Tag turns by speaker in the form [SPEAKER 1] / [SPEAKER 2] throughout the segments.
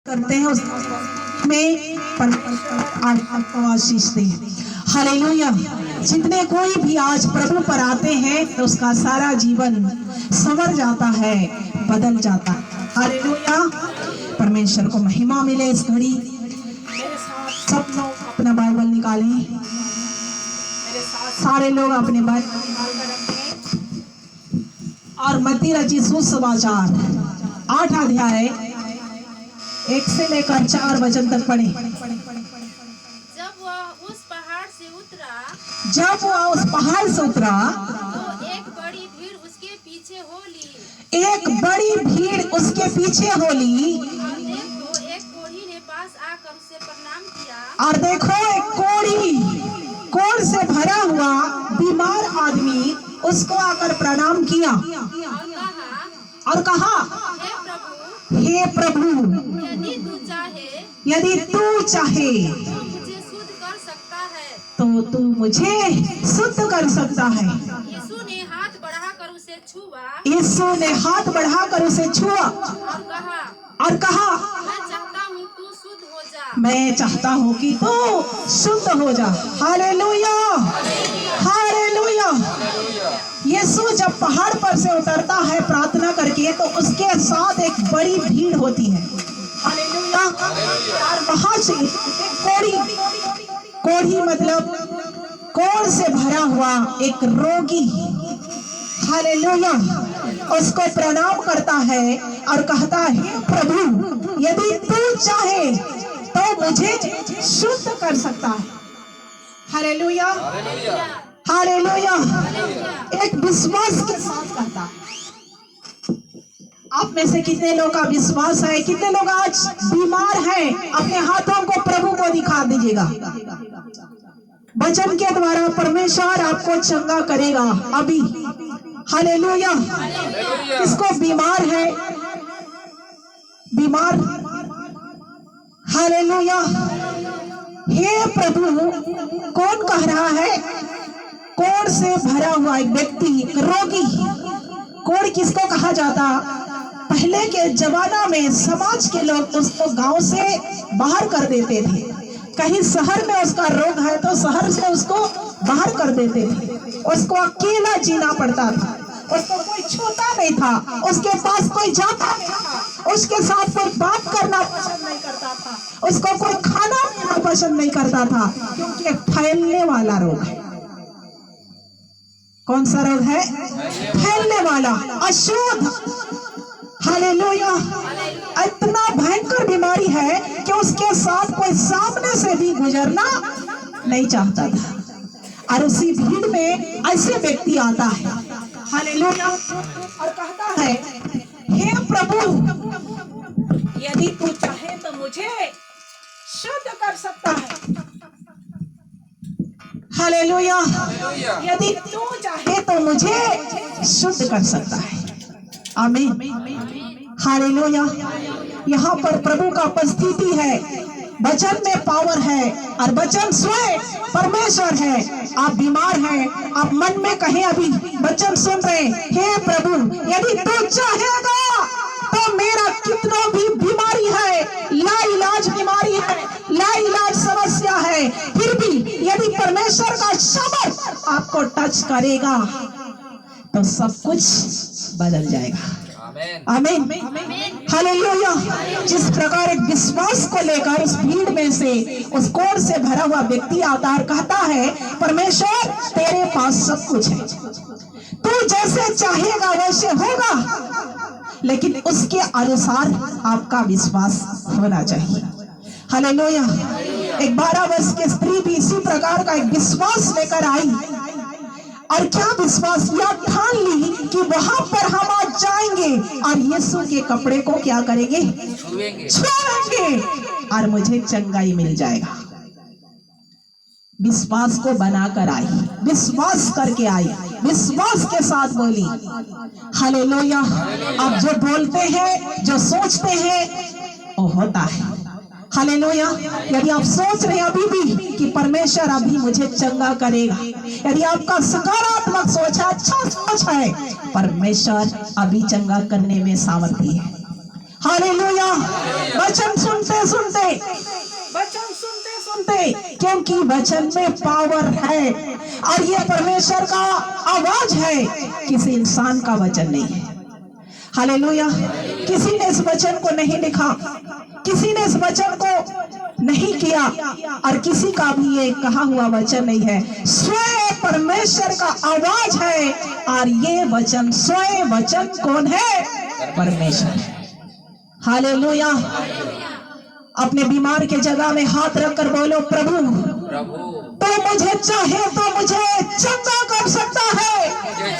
[SPEAKER 1] करते हैं उसमें आपको आशीष दे। हालेलुया। जितने कोई भी आज प्रभु पर आते हैं तो उसका सारा जीवन संवर जाता है, बदल जाता है। हालेलुया। परमेश्वर को महिमा मिले। इस घड़ी सब लोग अपना बाइबल निकालें, मेरे साथ सारे लोग अपने बाइबल निकाल कर रखें और मत्ती रचित सुसमाचार 8 अध्याय 1 से लेकर 4 वचन तक पढ़े।
[SPEAKER 2] जब वह उस पहाड़ से उतरा तो एक बड़ी भीड़ उसके पीछे हो ली। और एक कोढ़ी ने पास आकर उसे प्रणाम किया।
[SPEAKER 1] और देखो एक कोढ़ से भरा हुआ बीमार आदमी उसको आकर प्रणाम किया और कहा हे प्रभु, यदि तू चाहे तो तू मुझे शुद्ध कर सकता है।
[SPEAKER 2] यीशु ने हाथ बढ़ाकर उसे छुआ और कहा मैं चाहता हूँ कि तू शुद्ध हो जा। Hallelujah, hallelujah. यीशु जब पहाड़ पर से उतरता है प्रार्थना करके तो उसके साथ एक बड़ी भीड़ होती है। हालेलुया। और वहां से कोढ़ी मतलब कोढ़ से भरा हुआ एक रोगी, हालेलुया, उसको प्रणाम करता है और कहता है प्रभु, यदि तू चाहे तो मुझे शुद्ध कर सकता है। Hallelujah, hallelujah. एक विश्वास के साथ कहता है। आप में से कितने लोग का विश्वास है? कितने लोग आज बीमार हैं? अपने हाथों को प्रभु को दिखा दीजिएगा। वचन के द्वारा परमेश्वर आपको चंगा करेगा अभी। हालेलुया। किसको बीमार है? बीमार, हालेलुया। हे प्रभु, कौन कह रहा है? कोढ़ से भरा हुआ एक व्यक्ति, रोगी। कोढ़ किसको कहा जाता? पहले के जमाना में समाज के लोग उसको गांव से बाहर कर देते थे। कहीं शहर में उसका रोग है तो शहर से उसको बाहर कर देते थे। उसको अकेला जीना पड़ता था। उसको कोई छूता नहीं था, उसके पास कोई जाता नहीं था, उसके साथ कोई बात करना पसंद नहीं करता था, उसको कोई खाना पीना पसंद नहीं करता था, क्योंकि एक फैलने वाला रोग है। कौन सा रोग है? फैलने वाला, अशुद्ध। हालेलुया। इतना भयंकर बीमारी है कि उसके साथ कोई सामने से भी गुजरना नहीं चाहता था। और उसी भीड़ में ऐसे व्यक्ति आता है, हालेलुया, और कहता है हे प्रभु, यदि तू चाहे तो मुझे शुद्ध कर सकता है। हालेलुया। यदि तू चाहे तो मुझे शुद्ध कर सकता है। आमीन, हालेलुया। यहाँ पर प्रभु का उपस्थिति है। वचन में पावर है और वचन स्वयं परमेश्वर है। आप बीमार हैं, आप मन में कहें, अभी वचन सुन रहे, हे प्रभु, यदि तू चाहेगा तो मेरा कितना भी बीमारी है, लाइलाज बीमारी है, लाइलाज समस्या है, फिर भी यदि परमेश्वर का शब्द आपको टच करेगा तो सब कुछ बदल जाएगा। आमीन, हालेलुया। जिस प्रकार एक विश्वास को लेकर उस भीड़ में से उस कोढ़ से भरा हुआ व्यक्ति आता और कहता है परमेश्वर, तेरे पास सब कुछ है, तू जैसे चाहेगा वैसे होगा, लेकिन उसके अनुसार आपका विश्वास होना चाहिए। हालेलुया। एक 12 वर्ष की स्त्री भी इसी प्रकार का एक विश्वास लेकर आई। और क्या विश्वास? यह ठान ली कि वहां पर हम आज जाएंगे और यीशु के कपड़े को क्या करेंगे? छुएंगे और मुझे चंगाई मिल जाएगा। विश्वास को बनाकर आई, विश्वास करके आई, विश्वास के साथ बोली। हालेलुया। अब जो बोलते हैं, जो सोचते हैं, वो होता है। हालेलुया। यदि आप सोच रहे हैं अभी भी कि परमेश्वर अभी मुझे चंगा करेगा, यदि आपका सकारात्मक सोच है, अच्छा सोच है, परमेश्वर अभी चंगा करने में सामर्थ्य है। हालेलुया। वचन सुनते में, क्योंकि वचन में पावर है और ये परमेश्वर का आवाज है, किसी इंसान का वचन नहीं है। हालेलुया। किसी ने इस वचन को नहीं लिखा, किसी ने इस वचन को नहीं किया और किसी का भी ये कहा हुआ वचन नहीं है। स्वयं परमेश्वर का आवाज है और ये वचन, स्वयं वचन कौन है? परमेश्वर। हालेलुया। अपने बीमार के जगह में हाथ रखकर बोलो, प्रभु तो मुझे चाहे तो मुझे चंगा कर सकता है,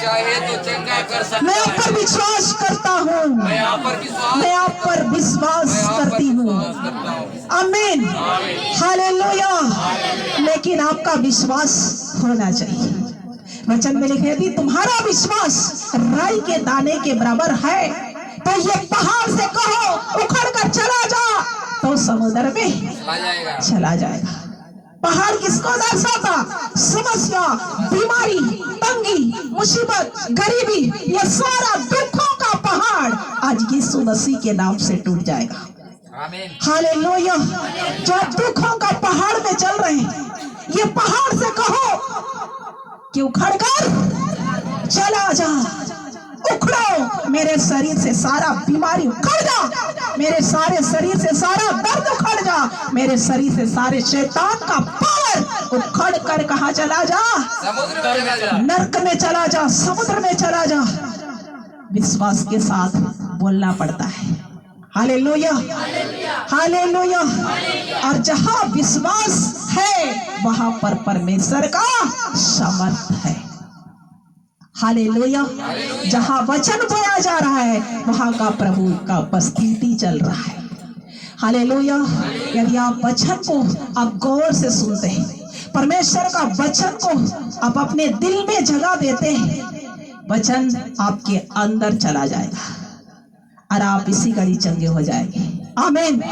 [SPEAKER 3] चाहे तो चंगा कर सकता
[SPEAKER 2] मैं आप पर विश्वास करता हूँ, मैं आप पर विश्वास करती हूँ। आमीन। हालेलुया। लेकिन आपका विश्वास होना चाहिए। वचन में लिखे थी, तुम्हारा विश्वास राई के दाने के बराबर है, तो ये पहाड़ से कहो उखड़ कर चला जा, तो समुद्र में चला जाएगा। पहाड़ किसको दर्शाता? समस्या, बीमारी, तंगी, मुसीबत, गरीबी, ये सारा दुखों का पहाड़ आज यीशु मसीह के नाम से टूट जाएगा। हालेलुया। जो दुखों का पहाड़ में चल रहे हैं, ये पहाड़ से कहो कि उखड़ कर चला जा, उखड़ो, मेरे शरीर से सारा बीमारी उखड़ जा, मेरे सारे शरीर से सारा दर्द उखड़ जा, मेरे शरीर से सारे शैतान का पावर उखड़ कर कहाँ चला जा? नरक में चला जा, समुद्र में चला जा। विश्वास के साथ बोलना पड़ता है। हालेलुया। हालेलुया। और जहाँ विश्वास है वहां पर परमेश्वर का सामर्थ है। हालेलुया। जहाँ वचन बोया जा रहा है वहां का प्रभु का उपस्थिति चल रहा है। हालेलुया। यदि आप वचन को आप गौर से सुनते हैं, परमेश्वर का वचन को आप अपने दिल में जगह देते हैं, वचन आपके अंदर चला जाएगा और आप इसी घड़ी चंगे हो जाएंगे। आमीन।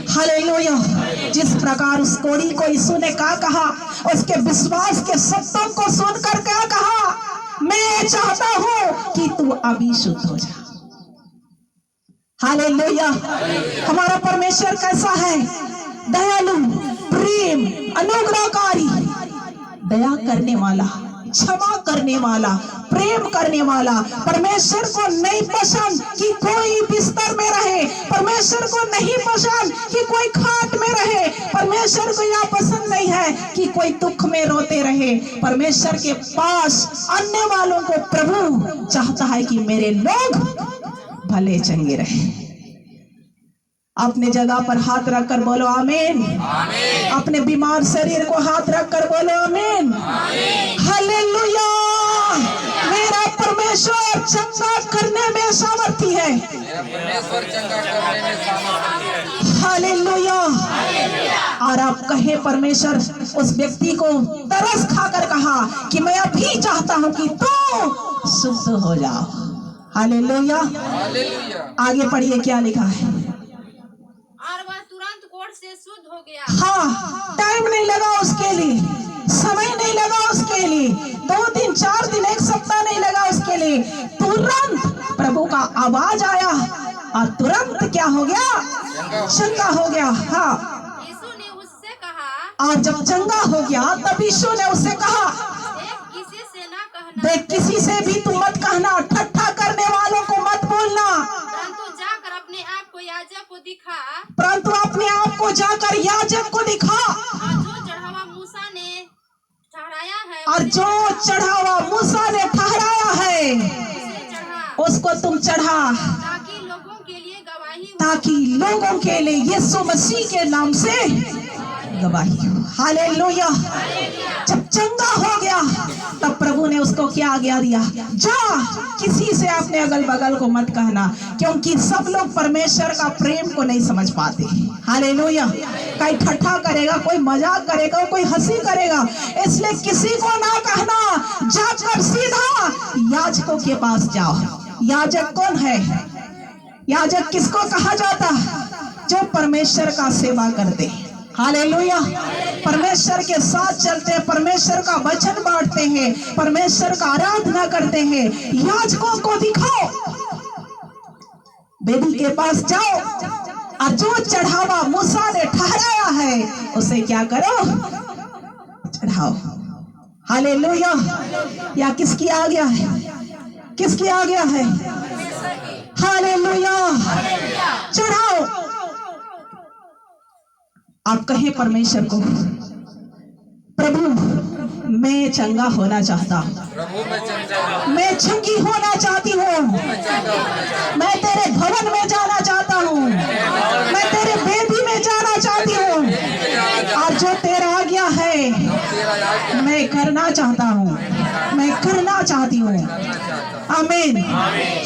[SPEAKER 2] हालेलुया। जिस प्रकार उस कोढ़ी को यीशु ने क्या कहा, उसके विश्वास के शब्दों को सुनकर क्या कहा, मैं चाहता हूं कि तू अभी शुद्ध हो जा। हालेलुया। हमारा परमेश्वर कैसा है? दयालु, प्रेम, अनुग्रहकारी, दया करने वाला, क्षमा करने वाला, प्रेम करने वाला। परमेश्वर को नहीं पसंद कि कोई बिस्तर में रहे, परमेश्वर को नहीं पसंद कि कोई खाट में रहे, परमेश्वर को यह पसंद नहीं है कि कोई दुख में रोते रहे। परमेश्वर के पास आने वालों को प्रभु चाहता है कि मेरे लोग भले चंगे रहे। अपने जगह पर हाथ रखकर बोलो आमीन। अपने बीमार शरीर को हाथ रखकर बोलो आमीन। हालेलुया। मेरा परमेश्वर चंगा करने में सामर्थी है। हालेलुया। और आप कहे, परमेश्वर उस व्यक्ति को तरस खाकर कहा कि मैं अभी चाहता हूं कि तू शुद्ध हो जाओ। हालेलुया। आगे पढ़िए क्या लिखा है।
[SPEAKER 4] और वह तुरंत कोढ़ से शुद्ध हो गया।
[SPEAKER 2] हाँ, टाइम नहीं लगा उसके लिए, समय नहीं लगा उसके लिए, 2 दिन 4 दिन 1 सप्ताह नहीं लगा उसके लिए। तुरंत प्रभु का आवाज आया और तुरंत क्या हो गया? चंगा हो गया। हाँ।
[SPEAKER 4] यीशु ने उससे कहा,
[SPEAKER 2] और जब चंगा हो गया तब यीशु ने उससे कहा,
[SPEAKER 4] किसी से ना कहना,
[SPEAKER 2] देख किसी से भी तुम मत कहना, ठट्ठा करने वालों को मत बोलना,
[SPEAKER 4] परंतु जाकर अपने आप को याजक को दिखा,
[SPEAKER 2] परंतु अपने आप को जाकर याजक को दिखा,
[SPEAKER 4] और जो चढ़ावा मूसा ने ठहराया है,
[SPEAKER 2] और जो चढ़ावा मूसा ने ठहराया है
[SPEAKER 4] उसे चढ़ा,
[SPEAKER 2] उसको तुम चढ़ा,
[SPEAKER 4] ताकि लोगों के लिए गवाही हो।
[SPEAKER 2] ताकि लोगों के लिए यीशु मसीह के नाम से गवाही हो। हालेलुया। जब चंगा हो गया तब प्रभु ने उसको क्या आज्ञा दिया? जा, किसी से अपने अगल बगल को मत कहना, क्योंकि सब लोग परमेश्वर का प्रेम को नहीं समझ पाते। हालेलुया। कोई ठट्ठा करेगा, कोई मजाक करेगा, कोई हंसी करेगा, इसलिए किसी को ना कहना, जाकर सीधा याजकों के पास जाओ। याजक कौन है? याजक किसको कहा जाता? जो परमेश्वर का सेवा करते हैं। हालेलुया। परमेश्वर के साथ चलते हैं, परमेश्वर का वचन बांटते हैं, परमेश्वर का आराधना करते हैं। याजकों को दिखाओ, वेदी के पास जाओ, और जो चढ़ावा मूसा ने ठहराया है उसे क्या करो, चढ़ाओ। हालेलुया। या किसकी आ गया है, किसकी आ गया है? हालेलुया। चढ़ाओ। आप कहें परमेश्वर को, प्रभु मैं चंगा होना चाहता हूँ,
[SPEAKER 3] प्रभु मैं चंगा
[SPEAKER 2] मैं चंगी होना चाहती हूँ, मैं तेरे भवन में जाना चाहता हूँ, मैं तेरे वेदी में जाना चाहती हूँ, और जो तेरा आज्ञा है मैं करना चाहता हूँ, मैं करना चाहती हूँ। आमीन।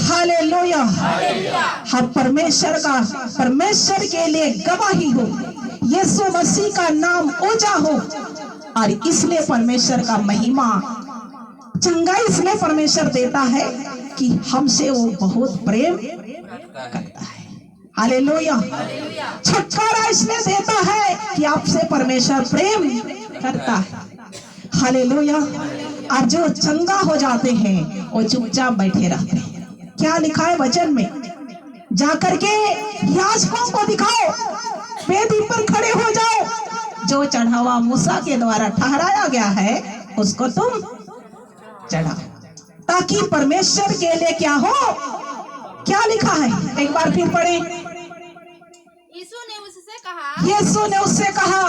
[SPEAKER 2] हालेलुया। हम परमेश्वर के लिए गवाही हो, यीशु मसीह का नाम ऊंचा हो, और इसलिए परमेश्वर का महिमा, चंगाई इसलिए परमेश्वर देता है कि हमसे वो बहुत प्रेम करता है। हालेलुया। छुटकारा इसलिए देता है कि आपसे परमेश्वर प्रेम करता है। हालेलुया। और जो चंगा हो जाते हैं वो चुपचाप बैठे रहते हैं। क्या लिखा है वचन में? जाकर के याजकों को दिखाओ, वेदी पर खड़े हो जाओ, जो चढ़ावा मूसा के द्वारा ठहराया गया है उसको तुम चढ़ाओ, ताकि परमेश्वर के लिए क्या हो। क्या लिखा है? एक बार फिर पढ़े।
[SPEAKER 4] यीशु ने उससे कहा,
[SPEAKER 2] यीशु ने उससे कहा,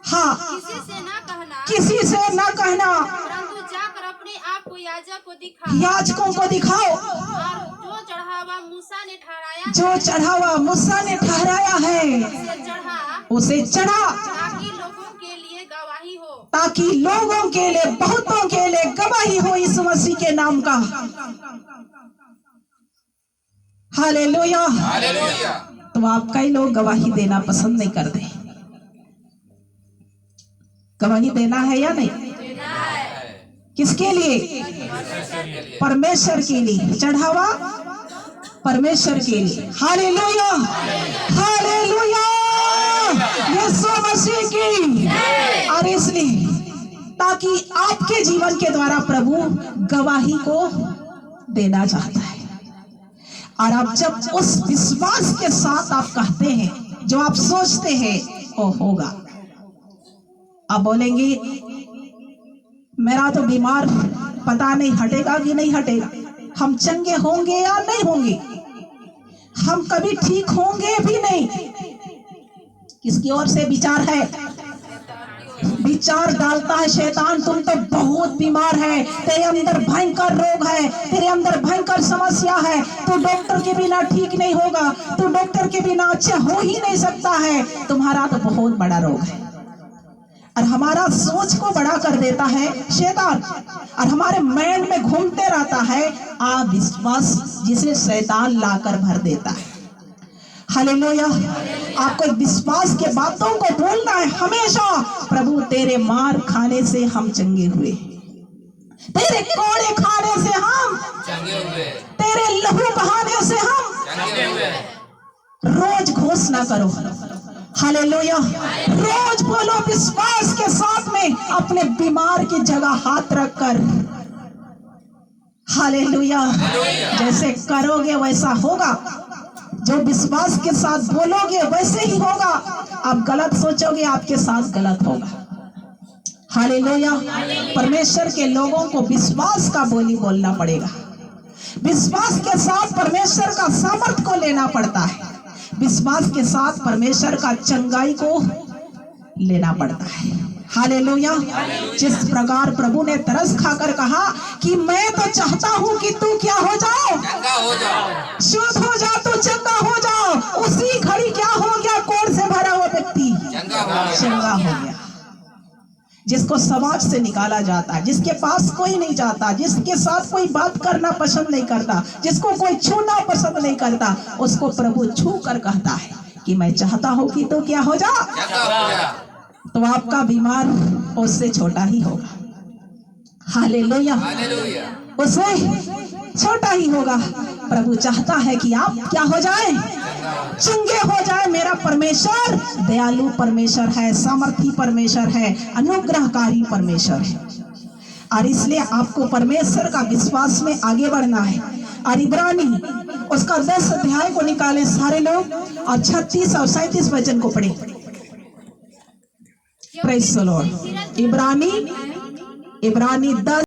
[SPEAKER 2] हाँ,
[SPEAKER 4] किसी से ना कहना,
[SPEAKER 2] किसी से ना कहना,
[SPEAKER 4] परंतु जाकर अपने आप को याजक को दिखा,
[SPEAKER 2] याजकों को दिखाओ,
[SPEAKER 4] और जो चढ़ावा मूसा ने ठहराया,
[SPEAKER 2] जो चढ़ावा मूसा ने ठहराया है उसे चढ़ा,
[SPEAKER 4] ताकि लोगों के लिए गवाही हो,
[SPEAKER 2] ताकि लोगों के लिए, बहुतों के लिए गवाही हो यीशु मसीह के नाम का। हालेलुया।
[SPEAKER 3] हालेलुया।
[SPEAKER 2] तो आप कई लोग गवाही देना पसंद नहीं करते। गवाही देना है या नहीं? किसके लिए? परमेश्वर के लिए। चढ़ावा परमेश्वर के लिए। हालेलुया। हालेलुया। यीशु मसीह की। और इसलिए ताकि आपके जीवन के द्वारा प्रभु गवाही को देना चाहता है, और आप जब उस विश्वास के साथ आप कहते हैं, जो आप सोचते हैं वो होगा। आप बोलेंगे मेरा तो बीमार पता नहीं हटेगा कि नहीं हटेगा, हम चंगे होंगे या नहीं होंगे, हम कभी ठीक होंगे भी नहीं। किसकी ओर से विचार है? विचार डालता है शैतान, तुम तो बहुत बीमार है, तेरे अंदर भयंकर रोग है, तेरे अंदर भयंकर समस्या है, तू डॉक्टर के बिना ठीक नहीं होगा, तू डॉक्टर के बिना अच्छा हो ही नहीं सकता है, तुम्हारा तो बहुत बड़ा रोग है। और हमारा सोच को बड़ा कर देता है शैतान, और हमारे माइंड में घूमते रहता है अविश्वास, जिसे शैतान लाकर भर देता है। हालेलुया। आपको विश्वास के बातों को बोलना है हमेशा। प्रभु तेरे मार खाने से हम चंगे हुए, तेरे कोड़े खाने से हम
[SPEAKER 3] चंगे हुए,
[SPEAKER 2] तेरे लहू बहाने से हम
[SPEAKER 3] चंगे हुए।
[SPEAKER 2] रोज घोषणा करो। हालेलुया। रोज बोलो विश्वास के साथ में, अपने बीमार की जगह हाथ रखकर। हालेलुया। जैसे करोगे वैसा होगा, जो विश्वास के साथ बोलोगे वैसे ही होगा। आप गलत सोचोगे आपके साथ गलत होगा। हालेलुया। परमेश्वर के लोगों को विश्वास का बोली बोलना पड़ेगा। विश्वास के साथ परमेश्वर का सामर्थ को लेना पड़ता है। विश्वास के साथ परमेश्वर का चंगाई को लेना पड़ता है। हालेलुया। जिस प्रकार प्रभु ने तरस खाकर कहा कि मैं तो चाहता हूं कि तू क्या हो जाओ,
[SPEAKER 3] चंगा हो जाओ,
[SPEAKER 2] शुद्ध हो जाओ, तो चंगा हो जाओ। उसी घड़ी क्या हो गया? कोढ़ से भरा हुआ व्यक्ति चंगा हो गया। जिसको समाज से निकाला जाता है, जिसके पास कोई नहीं जाता, जिसके साथ कोई बात करना पसंद नहीं करता, जिसको कोई छूना पसंद नहीं करता, उसको प्रभु छू कर कहता है कि मैं चाहता हूं कि तो क्या हो जा। तो आपका बीमार उससे छोटा ही होगा। हालेलुया। उससे छोटा ही होगा। प्रभु चाहता है कि आप क्या हो जाए? चंगे हो जाए। मेरा परमेश्वर दयालु परमेश्वर है, सामर्थी परमेश्वर है, अनुग्रहकारी परमेश्वर है। और इसलिए आपको परमेश्वर का विश्वास में आगे बढ़ना है। और इब्रानी उसका 10 अध्याय को निकालें सारे लोग, और 36 और 37 वचन को पढ़ें।
[SPEAKER 1] Praise the Lord. इब्रानी 10